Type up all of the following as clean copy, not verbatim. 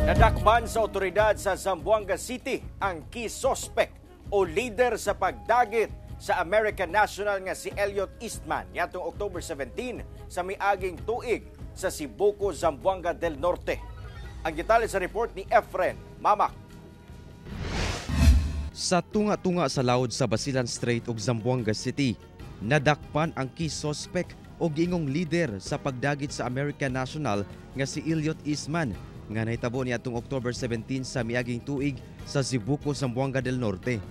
Nadakpan sa otoridad sa Zamboanga City ang key suspect o leader sa pagdagit sa American National nga si Elliot Eastman yatong October 17 sa miaging tuig sa Sibuko, Zamboanga del Norte. Ang detalye sa report ni Efren Mamak. Sa tunga-tunga sa laod sa Basilan Strait ug Zamboanga City, nadakpan ang key suspect o giingong leader sa pagdagit sa American National nga si Elliot Eastman nga nahitabo niadtong October 17 sa miaging tuig sa Sibuko, Zamboanga del Norte.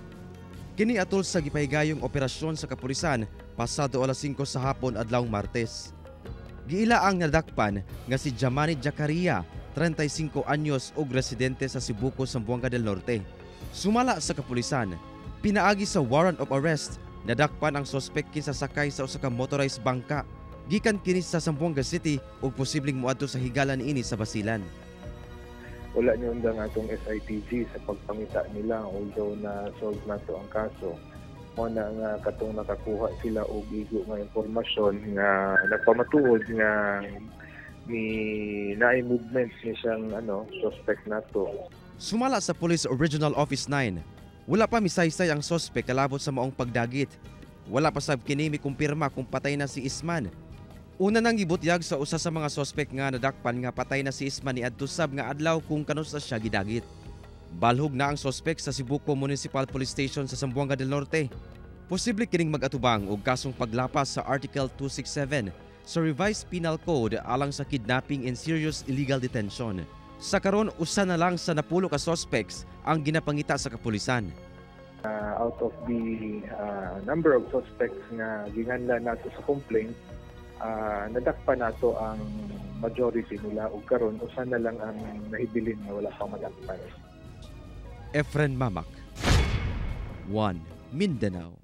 Kini atol sa gipahigayong operasyon sa kapulisan pasado alas 5 sa hapon adlawng Martes. Giila ang nadakpan nga si Jamani Jacaria, 35 anyos ug residente sa Sibuko, Zamboanga del Norte. Sumala sa kapulisan, pinaagi sa warrant of arrest, nadakpan ang suspect kinsa sakay sa usa ka motorized bangka gikan kini sa Zamboanga City ug posibleng moadto sa higala niini sa Basilan. Wala niyo undang atong SITG sa pagpangita nila, although na solve na to ang kaso. Muna nga katong nakakuha sila og igo nga impormasyon nga nagpamatuod nga ni naay movement ni siyang suspect nato. Sumala sa Police Regional Office 9, wala pa misaysay ang suspect kalabot sa maong pagdagit. Wala pa sab kini mikumpirma kung patay na si Eastman. Una nang gibutyag sa usa sa mga suspect nga nadakpan nga patay na si Eastman niadto sab nga adlaw kung kanusa siya gidagit. Balhog na ang suspect sa Sibuko Municipal Police Station sa Zamboanga del Norte. Posible kining mag-atubang og kasong paglapas sa Article 267 sa Revised Penal Code alang sa kidnapping and serious illegal detention. Sa karon usa na lang sa napulo ka suspects ang ginapangita sa kapulisan. Out of the number of suspects nga ginganla nato sa complaint, nadakpan nato ang majority nila ug karon usa na lang ang nahibilin nga wala pang madakpan. Efren Mamak, 1 Mindanao.